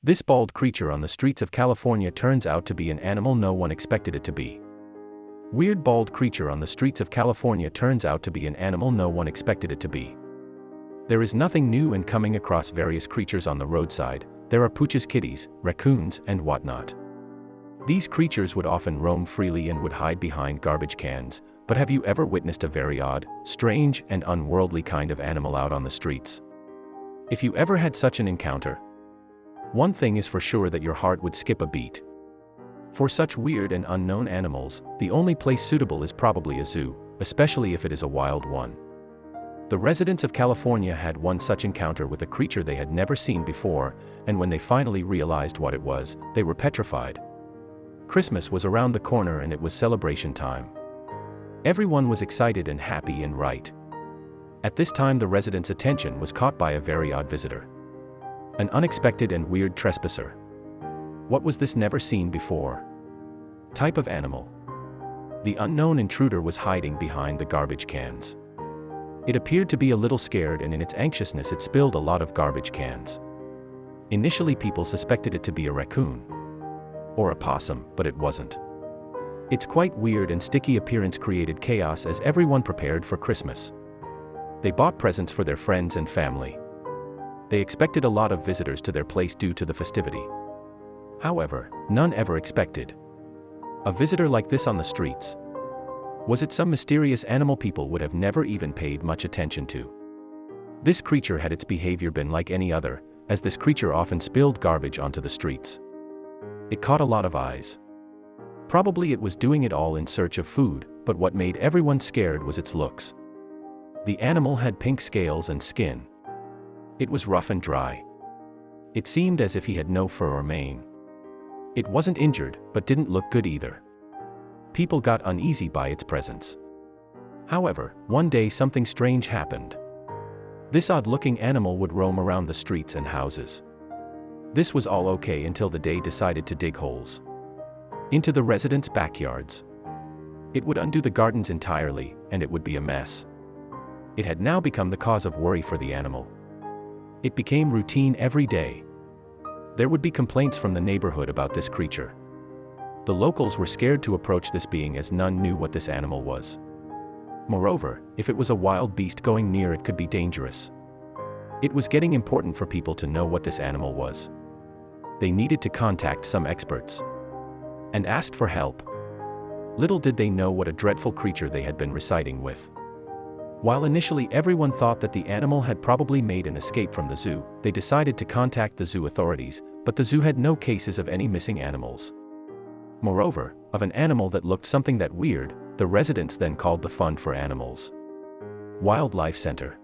This bald creature on the streets of California turns out to be an animal no one expected it to be. Weird bald creature on the streets of California turns out to be an animal no one expected it to be. There is nothing new in coming across various creatures on the roadside. There are Pooch's kitties, raccoons, and whatnot. These creatures would often roam freely and would hide behind garbage cans, but have you ever witnessed a very odd, strange, and unworldly kind of animal out on the streets? If you ever had such an encounter, one thing is for sure that your heart would skip a beat. For such weird and unknown animals, the only place suitable is probably a zoo, especially if it is a wild one. The residents of California had one such encounter with a creature they had never seen before, and when they finally realized what it was, they were petrified. Christmas was around the corner and it was celebration time. Everyone was excited and happy and right. At this time the residents' attention was caught by a very odd visitor. An unexpected and weird trespasser. What was this never seen before type of animal? The unknown intruder was hiding behind the garbage cans. It appeared to be a little scared, and in its anxiousness it spilled a lot of garbage cans. Initially people suspected it to be a raccoon or a possum, but it wasn't. Its quite weird and sticky appearance created chaos as everyone prepared for Christmas. They bought presents for their friends and family. They expected a lot of visitors to their place due to the festivity. However, none ever expected a visitor like this on the streets. Was it some mysterious animal people would have never even paid much attention to? This creature had its behavior been like any other, as this creature often spilled garbage onto the streets. It caught a lot of eyes. Probably it was doing it all in search of food, but what made everyone scared was its looks. The animal had pink scales and skin. It was rough and dry. It seemed as if he had no fur or mane. It wasn't injured, but didn't look good either. People got uneasy by its presence. However, one day something strange happened. This odd-looking animal would roam around the streets and houses. This was all okay until the day decided to dig holes into the residents' backyards. It would undo the gardens entirely, and it would be a mess. It had now become the cause of worry for the animal. It became routine every day. There would be complaints from the neighborhood about this creature. The locals were scared to approach this being as none knew what this animal was. Moreover, if it was a wild beast going near it could be dangerous. It was getting important for people to know what this animal was. They needed to contact some experts and asked for help. Little did they know what a dreadful creature they had been reciting with. While initially everyone thought that the animal had probably made an escape from the zoo, they decided to contact the zoo authorities, but the zoo had no cases of any missing animals. Moreover, of an animal that looked something that weird, the residents then called the Fund for Animals Wildlife Center.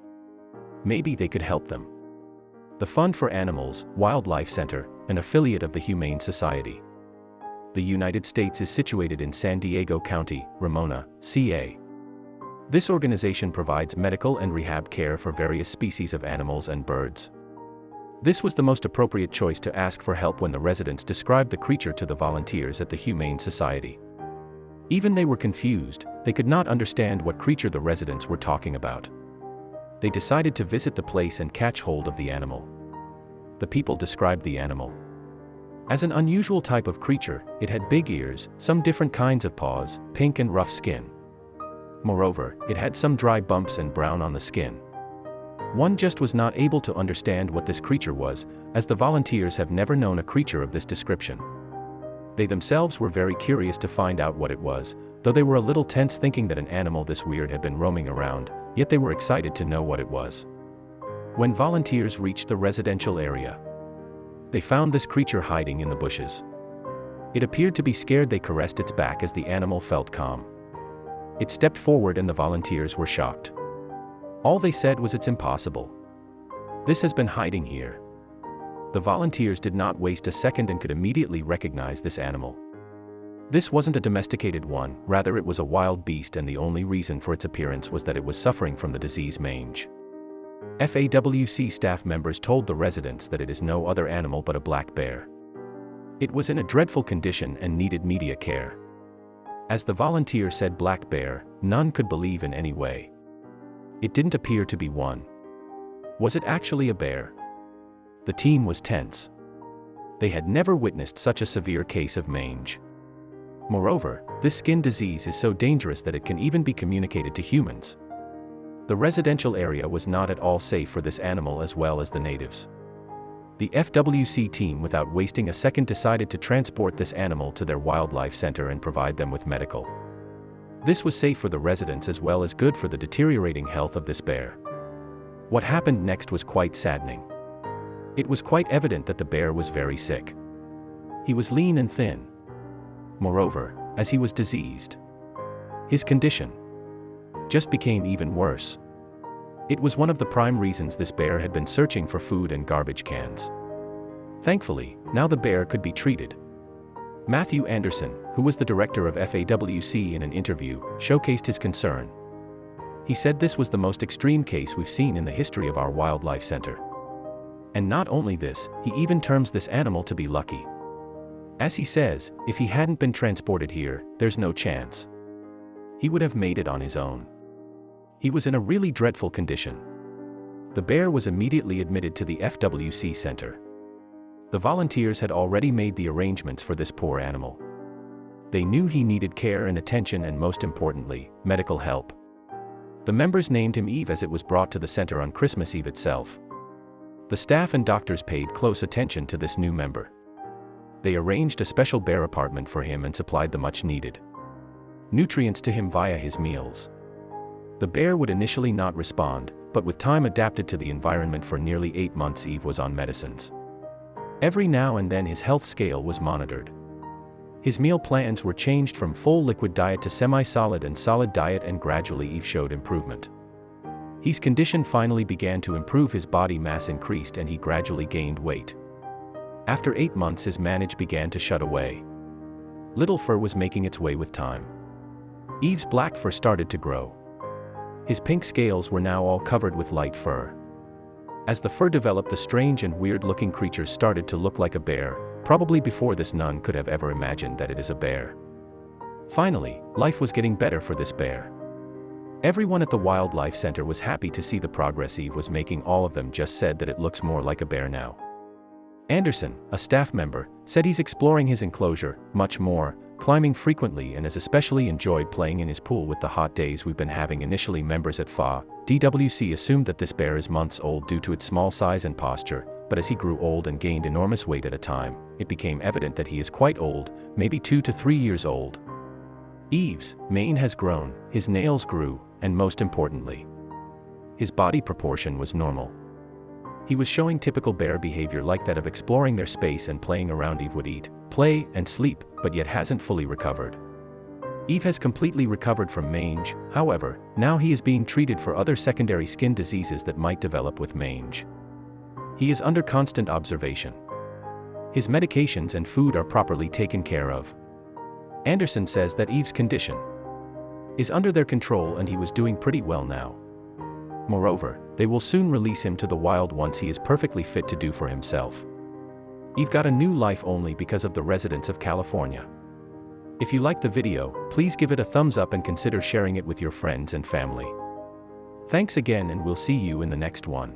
Maybe they could help them. The Fund for Animals Wildlife Center, an affiliate of the Humane Society. The United States is situated in San Diego County, Ramona, CA. This organization provides medical and rehab care for various species of animals and birds. This was the most appropriate choice to ask for help when the residents described the creature to the volunteers at the Humane Society. Even they were confused, they could not understand what creature the residents were talking about. They decided to visit the place and catch hold of the animal. The people described the animal as an unusual type of creature. It had big ears, some different kinds of paws, pink and rough skin. Moreover, it had some dry bumps and brown on the skin. One just was not able to understand what this creature was, as the volunteers have never known a creature of this description. They themselves were very curious to find out what it was, though they were a little tense thinking that an animal this weird had been roaming around, yet they were excited to know what it was. When volunteers reached the residential area, they found this creature hiding in the bushes. It appeared to be scared. They caressed its back as the animal felt calm. It stepped forward and the volunteers were shocked. All they said was, "It's impossible. This has been hiding here." The volunteers did not waste a second and could immediately recognize this animal. This wasn't a domesticated one, rather it was a wild beast, and the only reason for its appearance was that it was suffering from the disease mange. FAWC staff members told the residents that it is no other animal but a black bear. It was in a dreadful condition and needed media care. As the volunteer said black bear, none could believe in any way. It didn't appear to be one. Was it actually a bear? The team was tense. They had never witnessed such a severe case of mange. Moreover, this skin disease is so dangerous that it can even be communicated to humans. The residential area was not at all safe for this animal as well as the natives. The FWC team, without wasting a second, decided to transport this animal to their wildlife center and provide them with medical. This was safe for the residents as well as good for the deteriorating health of this bear. What happened next was quite saddening. It was quite evident that the bear was very sick. He was lean and thin. Moreover, as he was diseased, his condition just became even worse. It was one of the prime reasons this bear had been searching for food and garbage cans. Thankfully, now the bear could be treated. Matthew Anderson, who was the director of FAWC, in an interview, showcased his concern. He said this was the most extreme case we've seen in the history of our wildlife center. And not only this, he even terms this animal to be lucky. As he says, if he hadn't been transported here, there's no chance he would have made it on his own. He was in a really dreadful condition. The bear was immediately admitted to the FWC center. The volunteers had already made the arrangements for this poor animal. They knew he needed care and attention and, most importantly, medical help. The members named him Eve as it was brought to the center on Christmas Eve itself. The staff and doctors paid close attention to this new member. They arranged a special bear apartment for him and supplied the much-needed nutrients to him via his meals. The bear would initially not respond, but with time adapted to the environment. For nearly 8 months Eve was on medicines. Every now and then his health scale was monitored. His meal plans were changed from full liquid diet to semi-solid and solid diet, and gradually Eve showed improvement. His condition finally began to improve, his body mass increased and he gradually gained weight. After 8 months his mange began to shed away. Little fur was making its way with time. Eve's black fur started to grow. His pink scales were now all covered with light fur. As the fur developed, the strange and weird-looking creature started to look like a bear. Probably before this none could have ever imagined that it is a bear. Finally, life was getting better for this bear. Everyone at the Wildlife Center was happy to see the progress Eve was making. All of them just said that it looks more like a bear now. Anderson, a staff member, said he's exploring his enclosure much more, climbing frequently, and has especially enjoyed playing in his pool with the hot days we've been having. Initially, members at FAWC assumed that this bear is months old due to its small size and posture, but as he grew old and gained enormous weight at a time, it became evident that he is quite old, maybe 2 to 3 years old. Eve's mane has grown, his nails grew, and most importantly, his body proportion was normal. He was showing typical bear behavior like that of exploring their space and playing around. Eve would eat, play, and sleep, but yet hasn't fully recovered. Eve has completely recovered from mange. However, now he is being treated for other secondary skin diseases that might develop with mange. He is under constant observation. His medications and food are properly taken care of. Anderson says that Eve's condition is under their control and he was doing pretty well now. Moreover, they will soon release him to the wild once he is perfectly fit to do for himself. Eve got a new life only because of the residents of California. If you liked the video, please give it a thumbs up and consider sharing it with your friends and family. Thanks again, and we'll see you in the next one.